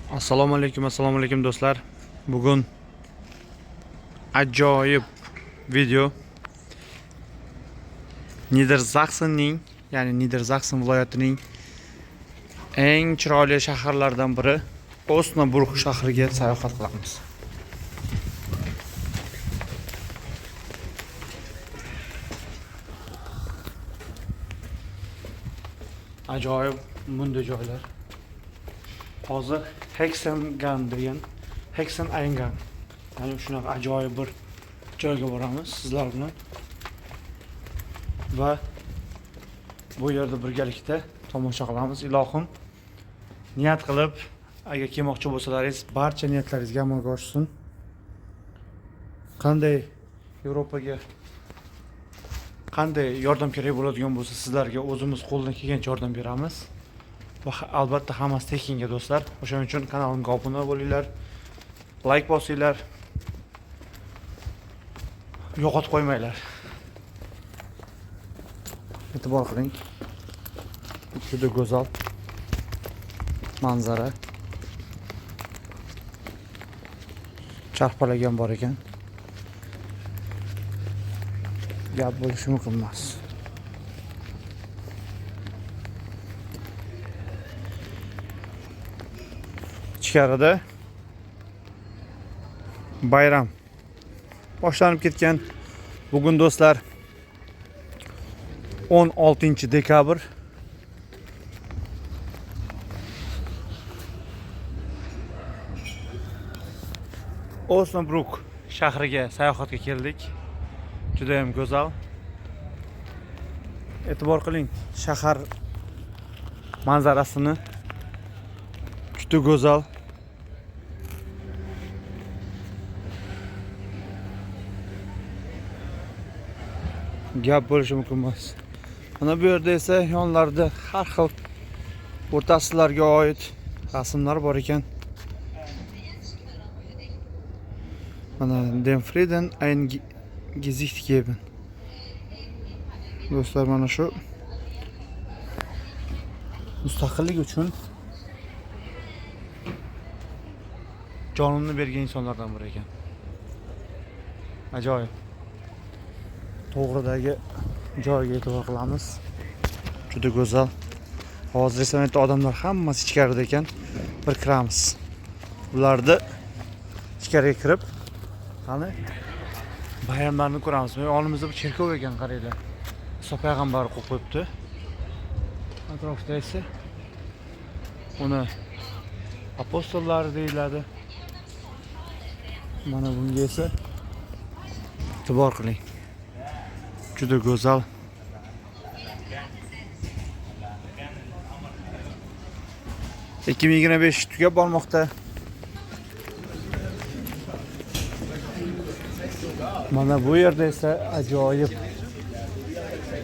Assalomu alaykum do'stlar. Bugun ajoyib video. Niedersachsenning, ya'ni Niedersachsen viloyatining eng chiroyli shaharlaridan biri Osnabrück shahriga sayohat qilamiz. Ajoyib bunday joylar. Hozir Hexengan degan Hexeneingang, ya'ni shunaqa ajoyib bir joyga boramiz sizlar bilan va bu yerda birgalikda tomosha qilamiz. Ilohim niyat qilib, agar kelmoqchi bo'lsalaringiz, barcha niyatlaringizga amalga oshsin. Qanday Yevropaga qanday yordam kerak bo'ladigan bo'lsa, sizlarga o'zimiz qo'ldan kelgancha yordam beramiz. Va albatta hammasi tekinga do'stlar. O'shaning uchun kanalimga obuna bo'linglar, like bosinglar, yo'qotib qo'ymanglar. E'tibor qiling. Juda go'zal manzara. Charxpalagan bor ekan. Gap bo'lishi mumkin emas. Ichkarida bayram boshlanib ketgan. Bugun do'stlar 16-dekabr. Osnabrück shahriga sayohatga keldik. Juda ham go'zal. E'tibor qiling shahar manzarasini. Juda go'zal. Gap bo'lishi mumkin emas. Mana bu yerda esa yonlarida har xil o'rta asrlarga oid rasmlar bor ekan. Mana Den Frieden ein Gesicht geben. Do'stlar, mana shu mustaqillik uchun jonini bergan insonlardan biri ekan. Ajoyib. To'g'ridagi joyga e'tibor qilamiz. Juda go'zal. Hozir esa odamlar hammasi ichkarida ekan. Bir kiramiz. Ularni ichkariga kirib, qani bayramlarni ko'ramiz. Olimizda bir cherkov ekan, qaranglar. Iso payg'ambar qo'yib qo'yibdi. Atrofda esa uni apostollar deyiladi. Mana bunga esa e'tibor qiling. Juda go'zal. (2025) tugab bormoqda. Mana bu yerda esa ajoyib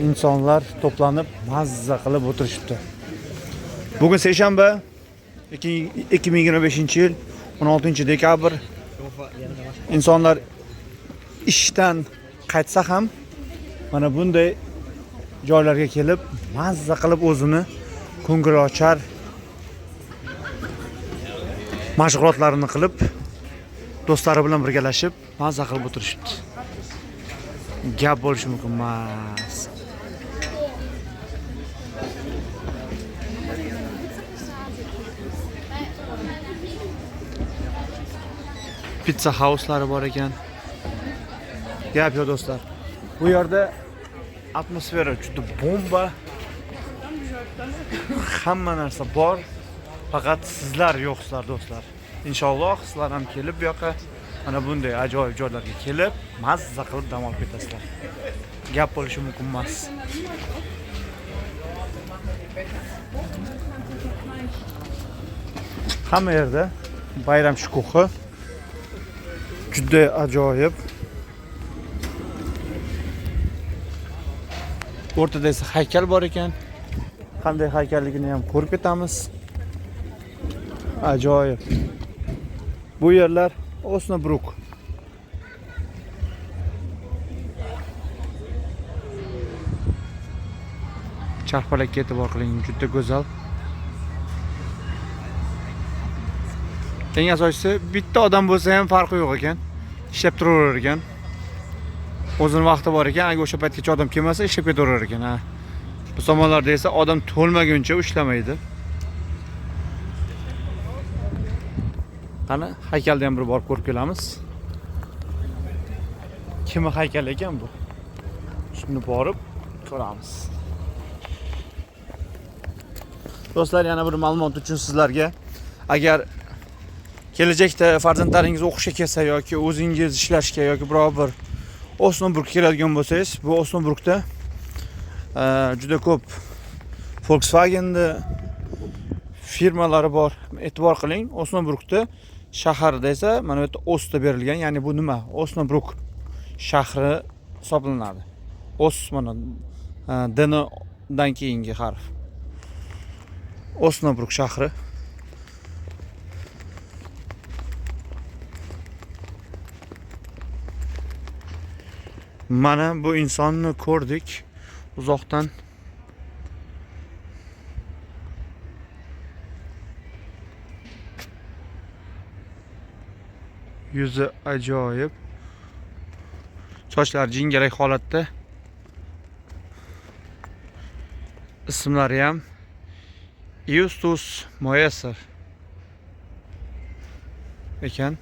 insonlar to'planib mazza qilib o'tirishibdi. Bugun seshanba, 2025-yil 16-dekabr. İnsanlar ishdan qaytsa ham mana bunday joylarga kelib mazza qilib o'zini ko'ngilochar mashg'ulotlarini qilib, do'stlari bilan birgalashib mazza qilib o'tirishibdi. Gap bo'lishi mumkin emas. Pizza house'lari bor ekan. Gap yo'q do'stlar. Bu yerda atmosfera juda bomba. Hamma narsa bor. Faqat sizlar yo'qsizlar do'stlar. Inshaalloh sizlar ham kelib bu yoqqa mana bunday ajoyib joylarga kelib mazza qilib dam olib ketasizlar. Gap bo'lishi mumkin emas. Hamma yerda bayram shukuhi. Juda ajoyib. O'rtada esa haykal bor ekan. Qanday haykalligini ham ko'rib ketamiz. Ajoyib. Bu yerlar Osnabrück. Charxpalakka e'tibor qiling, juda go'zal. Eng asosiysi bitta odam bo'lsa ham farqi yo'q ekan. Ishlab turaverar ekan. O'zining vaqti bor ekan, agar o'sha paytgacha odam kelmasa ishlab ketaverar ekan, ha. Bu tomonlarda esa odam to'lmaguncha ishlamaydi. Qani haykalda ham bir borib ko'rib kelamiz. Kimning haykali ekan bu? Shuni borib ko'ramiz. Do'stlar, yana bir ma'lumot uchun sizlarga, agar kelajakda farzandlaringiz o'qishga kelsa yoki o'zingiz ishlashga yoki biror bir Osnabrukka keladigan bo'lsangiz, bu Osnabrukda juda ko'p Volkswagen'da firmalari bor. E'tibor qiling, Osnabrukda shaharda esa mana bu yerda Osda berilgan, ya'ni bu nima? Osnabruk shahri hisoblanadi. Os mana D-dan keyingi harf. Osnabruk shahri. Mana bu insonni ko'rdik uzoqdan. Yuzi ajoyib. Sochlari jingalak holatda. Ismlari ham Justus Moeser ekan.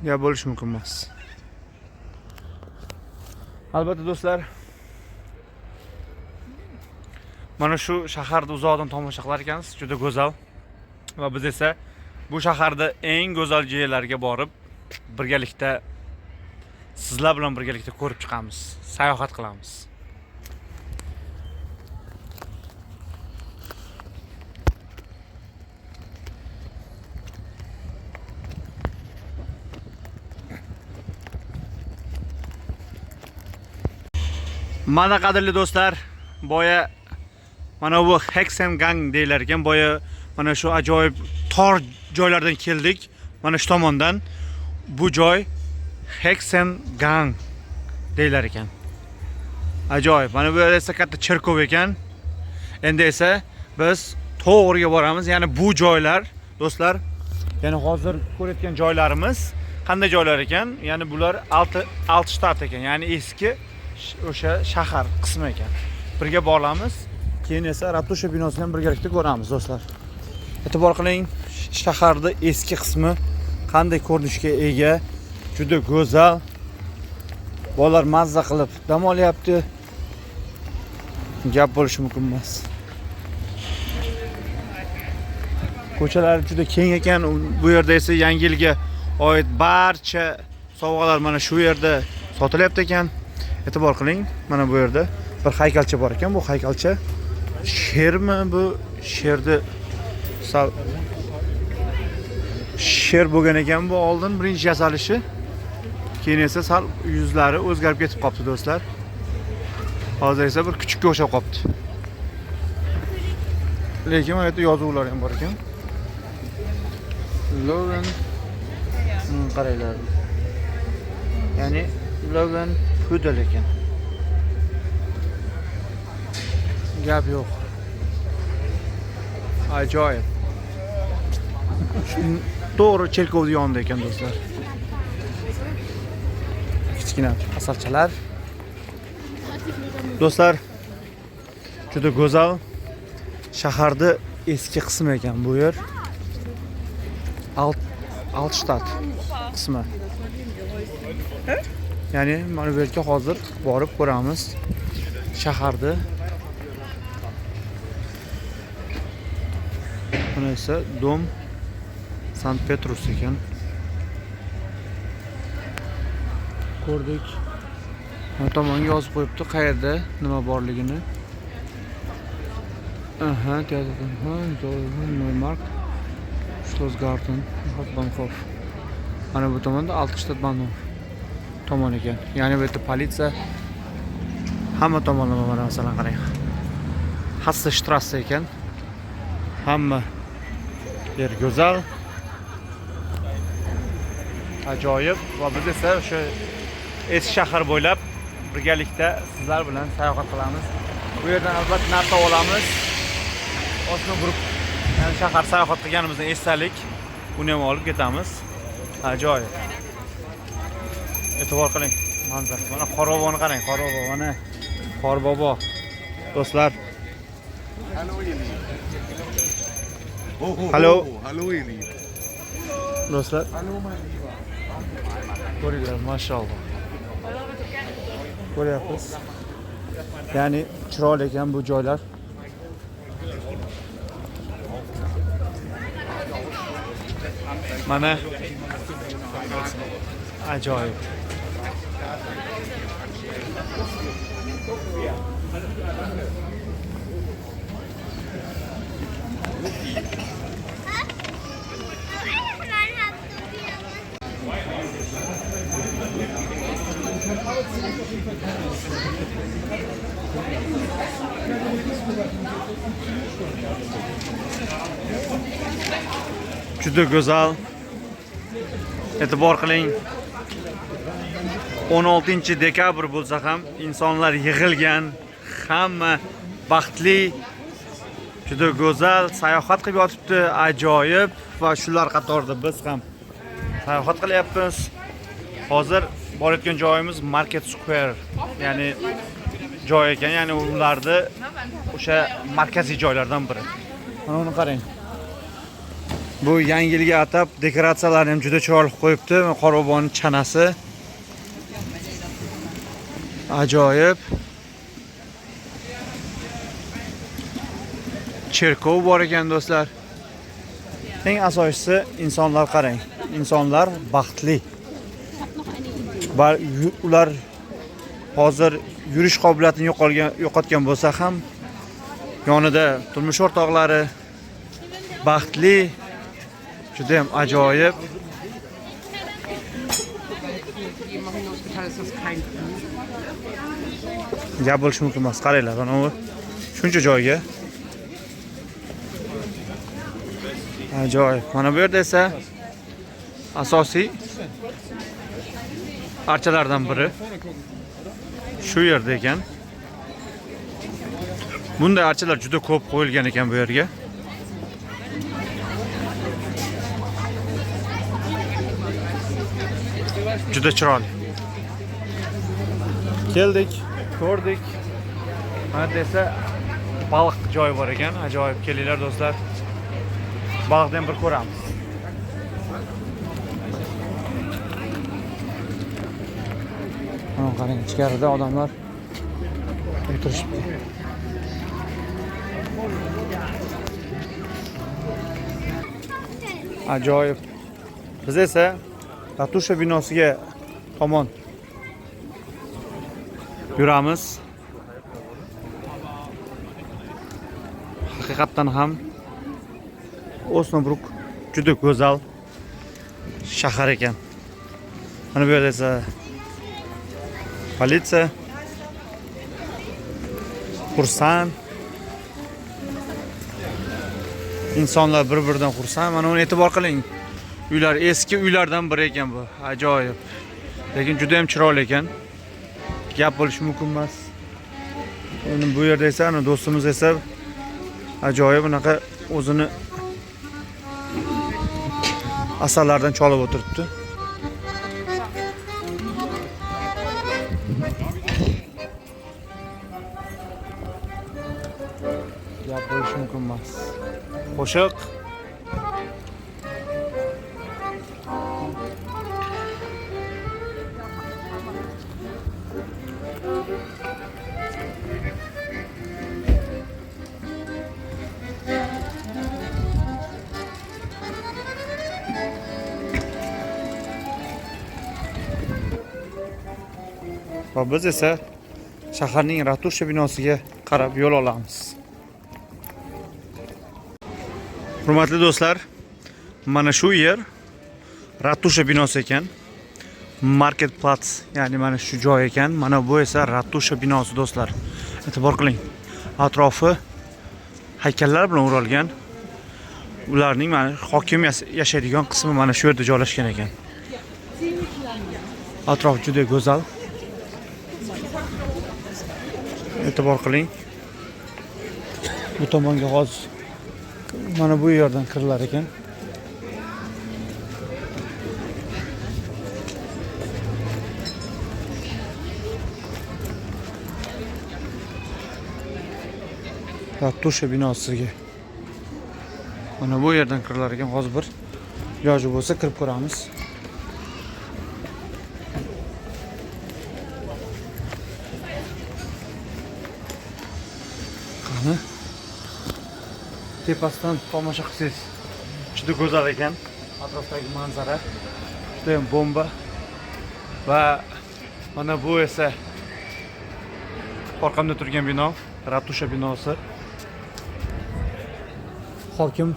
Ya bo'lishi mumkin emas. Albatta do'stlar, mana shu shaharda uzoqdan tomosha qilar ekansiz, juda go'zal. Va biz esa bu shaharda eng go'zal joylarga borib, birgalikda sizlar bilan birgalikda ko'rib chiqamiz, sayohat qilamiz. Mana qadrli do'stlar, boya mana bu Hexengang deyilar ekan. Boya mana shu ajoyib tor joylardan keldik. Mana shu tomondan bu joy Hexengang deyilar ekan. Ajoyib. Mana bu yerda esa katta cherkov ekan. Endi esa biz to'g'riga boramiz. Ya'ni bu joylar do'stlar, ya'ni hozir ko'rayotgan joylarimiz qanday joylar ekan? Ya'ni bular Altstadt ekan. Ya'ni eski o'sha shahar qismi ekan. Birga boramiz. Keyin esa Ratusha binosini ham birgalikda ko'ramiz do'stlar. E'tibor qiling, shaharda eski qismi qanday ko'rinishga ega, juda go'zal. Bolalar mazza qilib dam olyapti. Gap bo'lishi mumkin emas. Ko'chalar juda keng ekan. Bu yerda esa Yangi yilga oid barcha sovg'alar mana shu yerda sotilyapti ekan. E'tibor qiling, mana bu yerda bir haykalcha bor ekan. Bu haykalcha shermi? Bu sherni sher bo'lgan ekan bu oldin birinchi yasalishi. Keyin esa sal yuzlari o'zgarib ketib qopti do'stlar. Hozir esa bir kichikka o'xshab qopti. Lekin mana bu yerda yozuvlar ham bor ekan. Logan qaranglar. Ya'ni Logan Pudel ekan. Gap yo'q. Ajoyib. To'g'ri cherkovning yonida ekan do'stlar. Kichkina asalchalar. Do'stlar, juda go'zal. Shaharda eski qismi ekan bu yer. Altstadt qismi. Ya'ni mana bu yerga hozir borib ko'ramiz. Shaharda mana esa Dom Sankt-Petrus ekan. Ko'rdik. Bu tomonga yozib qo'yibdi qayerda nima borligini. Aha, Neumarkt, Schlossgarten, Hauptbahnhof. Mana bu tomonda Altstadt Bahnhof tomon ekan. Ya'ni bu yerda politsiya hamma tomonlama mana masalan qarang. Hasse ekan. Hamma yer go'zal. Ajoyib. Va biz esa o'sha eski shahar bo'ylab birgalikda sizlar bilan sayohat qilamiz. Bu yerdan albatta narsa olamiz. Osmo Group yani shahar sayohat qilganimizdan esdalik. Buni ham olib ketamiz. Ajoyib. E'tibor qiling. Manzara. Mana Qorboboni qarang, Qorbobo mana. Qorbobo. Do'stlar. Hallo. Hallo Eli. Do'stlar. Hallo Ko'ringlar, mashalloh. Ko'ryapsiz. Ya'ni chiroyli ekan bu joylar. Mana ajoyib. Juda go'zal. E'tibor qiling. 16-dekabr bo'lsa ham insonlar yig'ilgan, hamma baxtli, juda go'zal sayohat qilib yotibdi, ajoyib va shular qatorida biz ham sayohat qilyapmiz. Hozir borayotgan joyimiz Market Square, ya'ni joy ekan, ya'ni ularda o'sha markaziy joylardan biri. Mana uni qarang. Bu yangi yilga atab dekoratsiyalarni ham juda chiroyli qo'yibdi. Qorboboning chanasi. Ajoyib. Cherkov bor ekan do'stlar. Eng asosiysi insonlar qarang. Insonlar baxtli. Ular hozir yurish qobiliyatini yo'qotgan bo'lsa ham yonida turmush o'rtoqlari baxtli, juda ham ajoyib. Gap bo'lishi mumkin emas. Qaranglar, mana bu shuncha joyga. Ajoyib. Mana bu yerda esa asosiy archalardan biri shu yerda ekan. Bunday archalar juda ko'p qo'yilgan ekan bu yerga. Juda chiroyli. Keldik, ko'rdik. Mana desa baliq joyi bor ekan. Ajoyib, kelinglar do'stlar. Baliqni ham bir ko'ramiz. Mana qarang, ichkarida odamlar o'tirishibdi. Ajoyib. Biz esa Ratusha binosiga tomon yuramiz. Haqiqatan ham Osnabrück juda go'zal shahar ekan. Mana bu yerda esa politsiya, xursand, insonlar bir-biridan xursand. Mana uni e'tibor qiling. Uylar eski uylardan biri ekan bu. Ajoyib. Lekin juda ham chiroyli ekan. Gap bo'lishi mumkin emas. Endi bu yerda esa ana do'stimiz esa ajoyib bunaqa o'zini asarlardan cholib o'tiribdi. Gap bo'lishi mumkin emas. Qo'shiq va biz esa shaharning Ratusha binosiga qarab yo'l olamiz. Hurmatli do'stlar, mana shu yer Ratusha binosi ekan. Market Platz, ya'ni mana shu joy ekan. Mana bu esa Ratusha binosi do'stlar. E'tibor qiling. Atrofi haykallar bilan o'ralgan. Ularning mana hokim yashaydigan qismi mana shu yerda joylashgan ekan. Atrof juda go'zal. E'tibor qiling. Bu tomonga hozir mana bu yerdan kirilar ekan. Ratusha binosiga. Mana bu yerdan kirilar ekan. Hozir bir iloji bo'lsa kirib ko'ramiz. Qani tepasidan tomosha qilsangiz juda go'zal ekan. Atrofdagi manzara juda ham bomba. Va mana bu esa orqamda turgan bino, Ratusha binosi. Hokim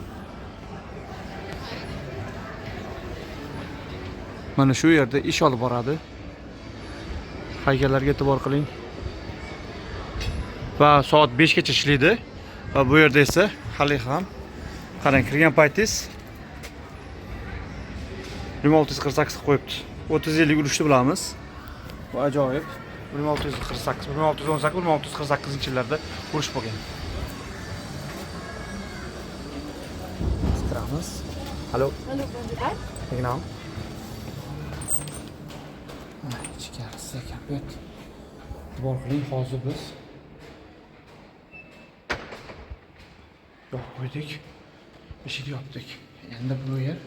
mana shu yerda ish olib boradi. Haykallarga e'tibor qiling. Va soat 5 gacha ishlaydi. Va bu yerda esa hali ham qarang, kirgan paytingiz 1648 qo'yibdi. 3050 urishni bilamiz. Bu ajoyib. 1648, 1618, 1648-yillarda urush bo'lgan. Kiramiz. Hallo. Hallo, wollen Sie rein? Genau. Ichkarisi ekan bu yerda. E'tibor qiling, hozir biz qo'ydik. Eshik yopdik. Endi bu yer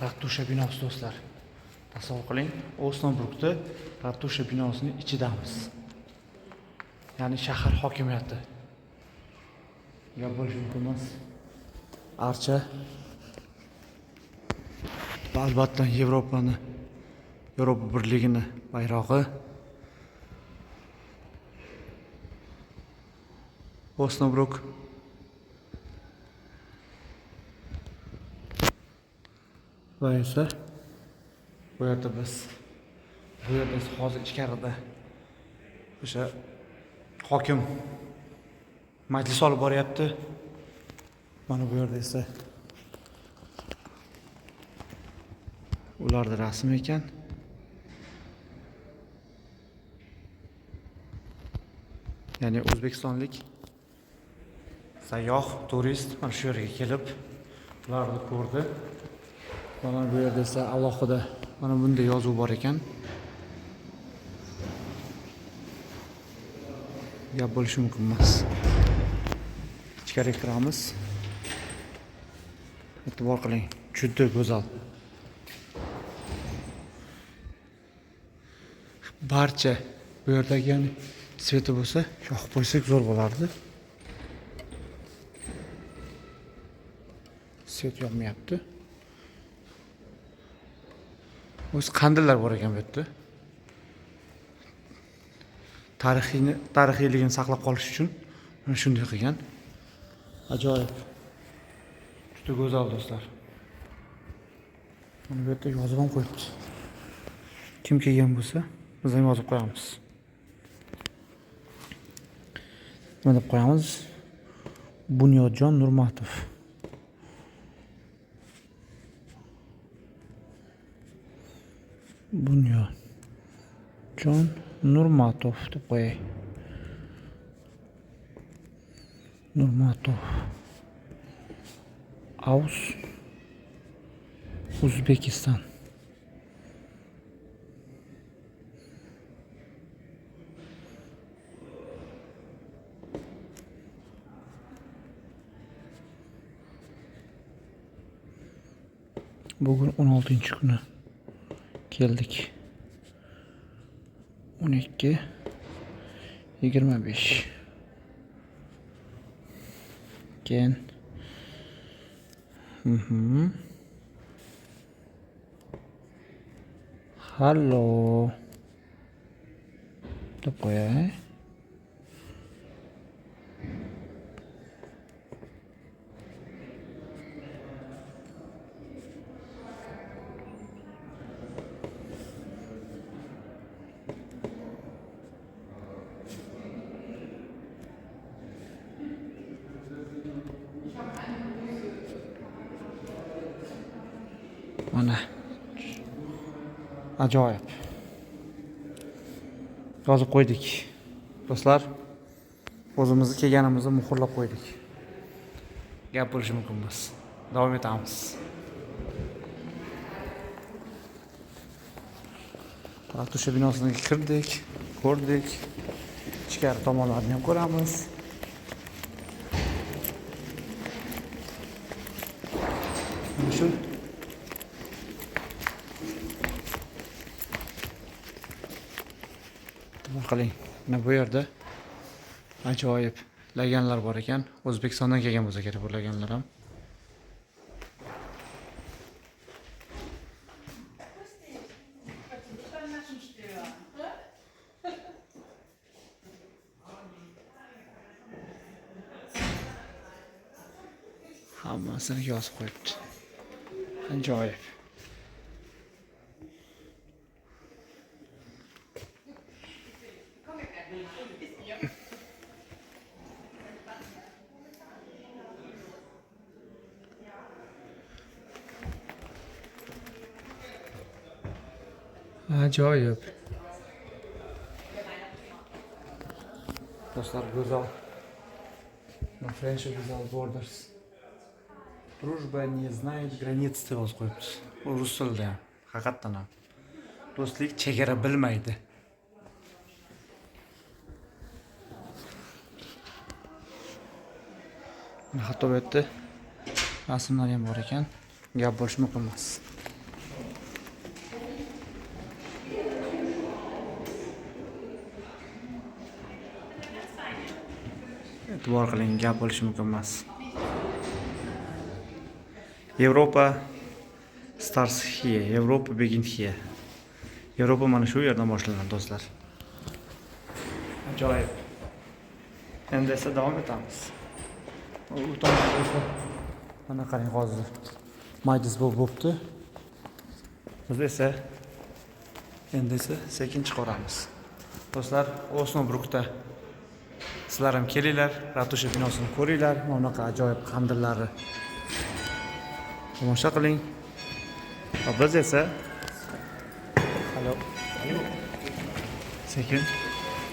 Ratusha binosi do'stlar. Tasavvur qiling, Osnabrukda Ratusha binosining ichidamiz. Ya'ni shahar hokimiyati. Gap bo'lishi mumkin emas. Archa va albatta Yevropa birligini bayrog'i. Osnabruk. Va esa bu yerda hozir ichkarida o'sha hokim majlis olib boryapti. Mana bu yerda esa ularda rasm ekan. Ya'ni o'zbekistonlik sayyoh, turist mana shu yerga kelib ularni ko'rdi. Mana bu yerda esa alohida mana bunday yozuv bor ekan. Gap bo'lishi mumkin emas. Ichkariga kiramiz. E'tibor qiling, juda go'zal. Barcha bu yerdagi yani sveti bo'lsa, yoqib qo'ysak zo'r bo'lardi. Svet yoqmayapti. O'z qandillar bor ekan bu yerda. Tarixiyligini saqlab qolish uchun mana shunday qilgan. Ajoyib. Juda go'zal do'stlar. Mana bu yerda yozib ham qo'yibdi. Kim kelgan bo'lsa, biz ham yozib qo'yamiz. Nima deb qo'yamiz? Bunyodjon Nurmatov. Bunyodjon Nurmatov deb qo'yay. Nurmatov. O'zbekiston. Bugün 16-kuni keldik. 12:25. Keyin Hallo deb qo'yay. Mana ajoyib. yozib qo'ydik. Do'stlar, o'zimizni kelganimizni muhrlab qo'ydik. Gap bo'lishi mumkin emas. Davom etamiz. Ratusha binosiga kirdik, ko'rdik. Ichkari tomonlarni ham ko'ramiz. Shu nima qiling? Mana bu yerda ajoyib laganlar bor ekan. O'zbekistondan kelgan bo'lsa kerak bu laganlar ham. Hammasini yozib qo'yibdi. Ajoyib. Ajoyib. Do'stlar, go'zal. French go'zal borders. Дружба не знает границ deb yozib qo'yibdi. Bu rus tilida ham, haqiqatan ham. Do'stlik chegara bilmaydi. Hatto bu yerda rasmlar ham bor ekan. Gap bo'lishi mumkin emas. E'tibor qiling, gap bo'lishi mumkin emas. Yevropa starts here, Yevropa begins here. Yevropa mana shu yerdan boshlanadi, do'stlar. Ajoyib. Endi esa davom etamiz. U tomonda esa mana qarang, hozir majlis bo'libdi. Biz esa endi esa sekin chiqaramiz. Do'stlar, Osnabrukda sizlar ham kelinglar, Ratusha binosini ko'ringlar, mana bunaqa ajoyib qandillari tomosha qiling. Va biz esa sekin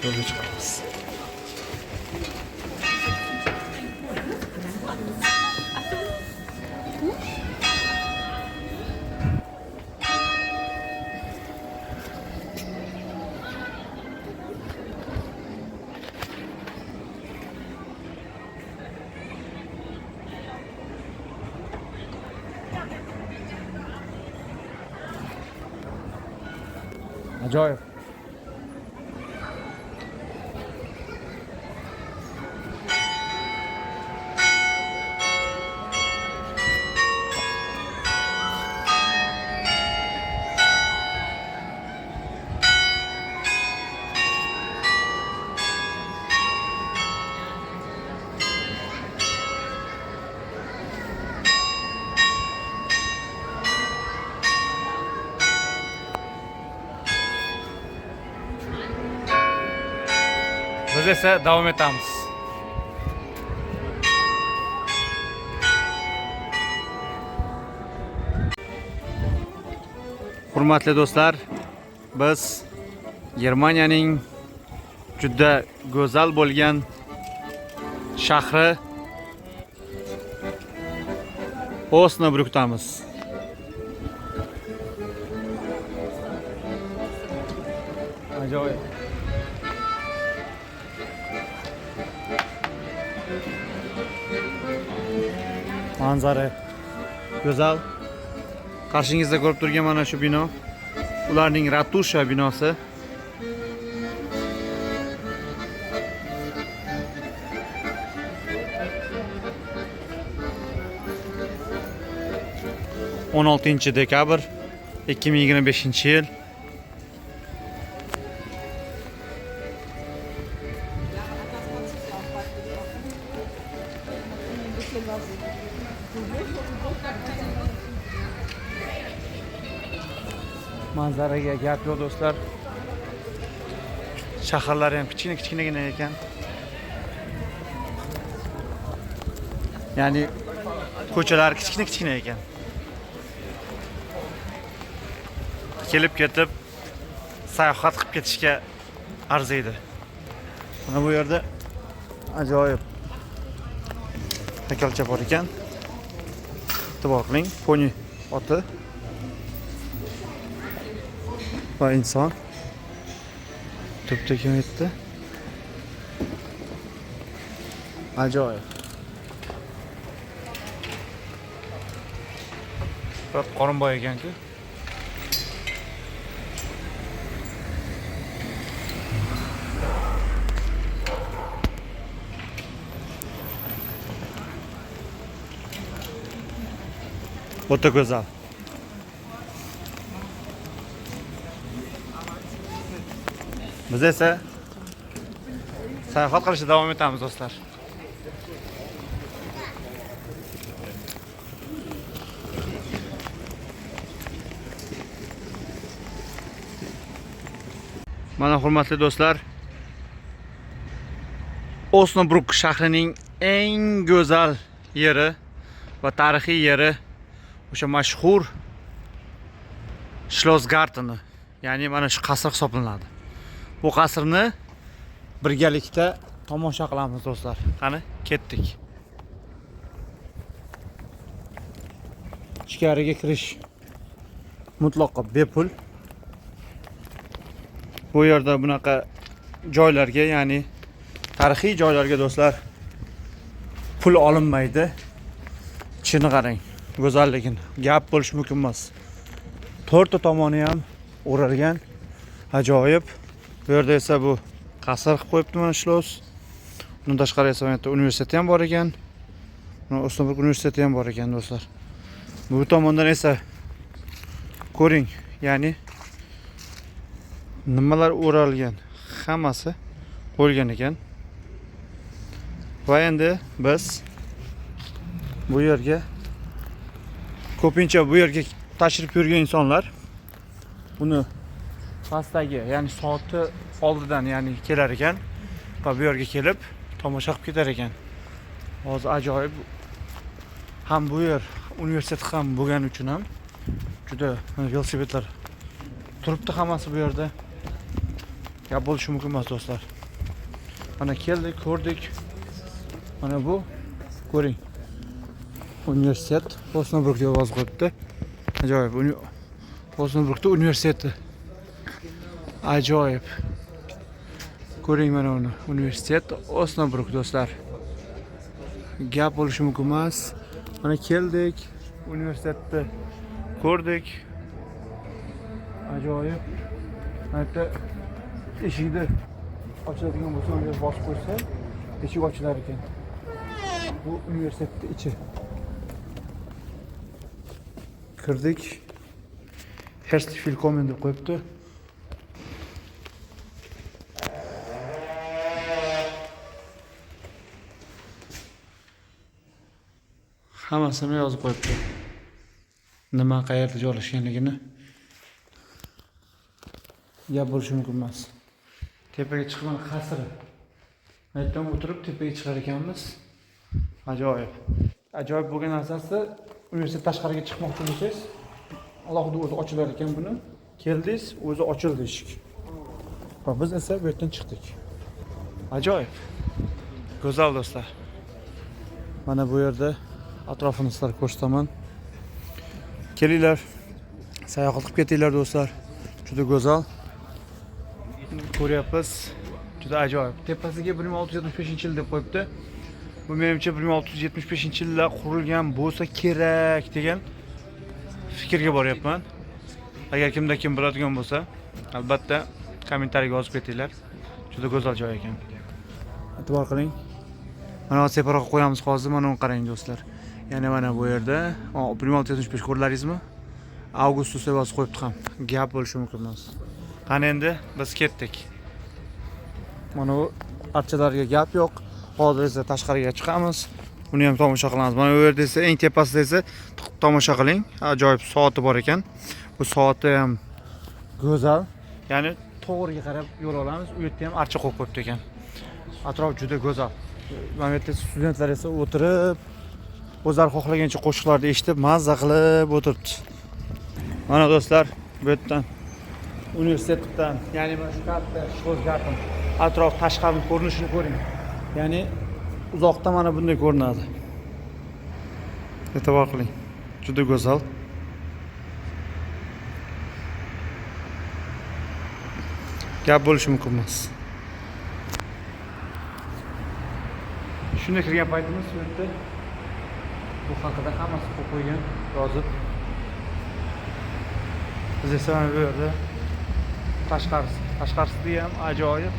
yo'lga chiqamiz. Ajoyib. Biz esa davom etamiz. Hurmatli do'stlar, biz Germaniyaning juda go'zal bo'lgan shahri Osnabrukdamiz. Ajoyib. Manzara go'zal. Qarshingizda ko'rib turgan mana shu bino ularning Ratusha binosi. dekabr 2025-yil. Manzaraga gap yo'q do'stlar. Shaharlar ham kichkina ekan. Ya'ni ko'chalar kichkina ekan. Kelib ketib sayohat qilib ketishga arziydi. Mana bu yerda ajoyib haykalcha bor ekan. E'tibor qiling, poni oti va inson to'pda ketdi. Ajoyib. Biroq qorinboy ekan-ku. O'ta go'zal. Biz esa sayohat qilishda davom etamiz do'stlar. Mana hurmatli do'stlar, Osnabrück shahrining eng go'zal yeri va tarixiy yeri o'sha mashhur Schlossgarten, ya'ni mana shu qasr hisoblanadi. Bu qasrni birgalikda tomosha qilamiz do'stlar. Qani, ketdik. Ichkariga kirish mutlaqo bepul. Bu yerda bunaqa joylarga, ya'ni tarixiy joylarga do'stlar pul olinmaydi. Ichini qarang, go'zalligini gap bo'lish mumkin emas. To'rtta tomoni ham o'ralgan, ajoyib. Bu yerda esa bu qasr qilib qo'yibdi mana Schloss. Undan tashqari esa mana universitet ham bor ekan. Mana Osnabrück universiteti ham bor ekan do'stlar. Bu tomondan esa ko'ring, ya'ni nimalar o'ralgan, hammasi qo'yilgan ekan. Va endi biz bu yerga ko'pincha bu yerga tashrif buyurgan insonlar buni pastdagi, ya'ni soati oldidan, ya'ni kelar ekan va bu yerga kelib tomosha qilib ketar ekan. Hozir ajoyib. Ham bu yer universitet ham bo'lgani uchun ham juda velosipedlar turibdi hammasi bu yerda. Gap bo'lishi mumkin emas do'stlar. Mana keldik, ko'rdik. Mana bu ko'ring. Universitet Osnabrück deb yozib qo'yibdi. Ajoyib. Osnabrückda universiteti. Ajoyib. Ko'ring mana uni. Universitet Osnabrück do'stlar. Gap bo'lishi mumkin emas. Mana keldik, universitetni ko'rdik. Ajoyib. Mana eshikni ochiladigan bo'lsa, unga bosib qo'ysa, eshik ochilar ekan. Bu universitetning ichi. Kirdik. Herzlich willkommen deb qo'yibdi. Hammasini yozib qo'yibdi. Nima, qayerda joylashganligini gap bo'lishi mumkin emas. Tepaga chiqman qasri. Aytdan o'tirib tepaga chiqar ekanmiz. Ajoyib. Ajoyib bo'lgan narsasi, universitet tashqariga chiqmoqchi bo'lsangiz, alohida o'zi ochilar ekan buni. Keldingiz, o'zi ochildi eshik. Va biz esa bu yerdan chiqdik. Ajoyib. Go'zal do'stlar. Mana bu yerda atrofini sizlarga ko'rsataman. Kelinglar, sayohat qilib ketinglar do'stlar. Juda go'zal. Ko'ryapsiz, juda ajoyib. Tepasiga 1675-yil deb qo'yibdi. Bu menimcha 1675-yilda qurilgan bo'lsa kerak degan fikrga boryapman. Agar kimda kim biladigan bo'lsa, albatta kommentariyaga yozib ketinglar. Juda go'zal joy ekan. E'tibor qiling. Mana separoqqa qo'yamiz hozir, mana uni qarang do'stlar. Yana mana bu yerda 1675 ko'rlaringizmi? Avgustus deb yozib qo'yibdi ham. Gap bo'lishi mumkin emas. Qani endi biz ketdik. Mana bu archalarga gap yo'q. Hozir esa tashqariga chiqamiz. Buni ham tomosha qilamiz. Mana bu yerda esa eng tepasida esa tomosha qiling. Ajoyib soati bor ekan. Bu soati ham go'zal. Ya'ni to'g'riga qarab yo'l olamiz. U yerda ham archa qo'yib qo'yibdi ekan. Atrof juda go'zal. Mana bu yerda studentlar esa o'tirib, o'zlari xohlagancha qo'shiqlarni eshitib, mazza qilib o'tiribdi. Mana do'stlar, bu yerdan universitetdan, ya'ni mana shu katta o'zgardim. Atrof tashqari ko'rinishini ko'ring. Ya'ni uzoqda mana bunday ko'rinadi. E'tibor qiling. Juda go'zal. Gap bo'lishi mumkin emas. Shunday kirgan paytimiz bu yerda bu haqida hammasi qo'yib qo'ygan, yozib. Biz esa mana bu yerda tashqarisi ham ajoyib.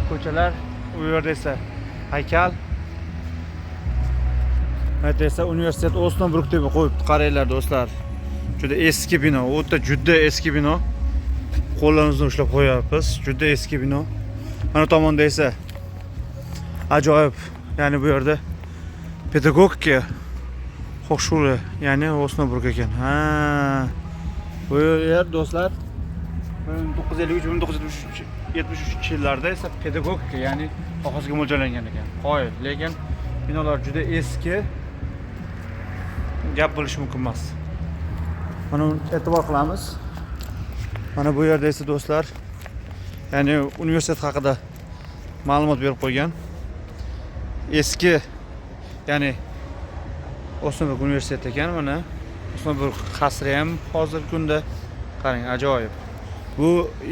Ko'chalar, u yerda esa haykal. Bu yerda esa universitet Osnabrück deb qo'yibdi, qaranglar do'stlar. Juda eski bino, o'ta juda eski bino. Qo'llarimizni ushlab qo'yapmiz. Juda eski bino. Mana tomonda esa ajoyib, ya'ni bu yerda pedagogika hochschule, ya'ni Osnabrück ekan. Ha. Bu yer do'stlar 1953-1973 yillarda esa pedagogika, ya'ni qog'ozga mo'ljallangan ekan. Qoyil, lekin binolar juda eski. Gap bo'lishi mumkin emas. Mana e'tibor qilamiz. Mana bu yerda esa do'stlar, ya'ni universitet haqida ma'lumot berib qo'ygan. Eski, ya'ni Osnabrück universiteti ekan mana. Osnabrück qasri ham hozirgi kunda qarang, ajoyib. Bu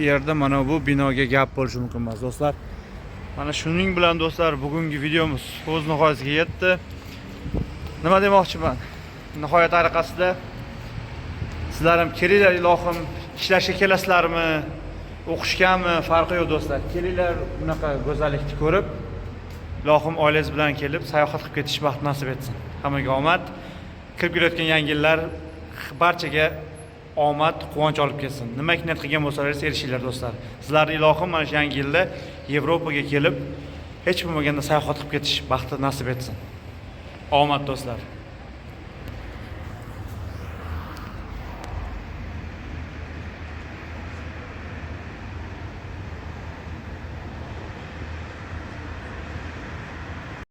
yerda mana bu binoga gap bo'lishi mumkin emas do'stlar. Mana shuning bilan do'stlar bugungi videomiz o'z nihoyasiga yetdi. Nima demoqchiman? Nihoyat tariqasida sizlar ham kelinglar, ilohim, ishlashga kelasizlarmi, o'qishgami, farqi yo'q do'stlar. Kelinglar, bunaqa go'zallikni ko'rib, ilohim oilangiz bilan kelib sayohat qilib ketish baxt nasib etsin. Hammaga omad. Kirib kelayotgan yangi yillar barchaga omad, quvonch olib kelsin. Nimaga niyat qilgan bo'lsangiz erishinglar do'stlar. Sizlarni ilohim mana shu yangi yilda Yevropaga kelib hech bo'lmaganda sayohat qilib ketish baxti nasib etsin. Omad do'stlar.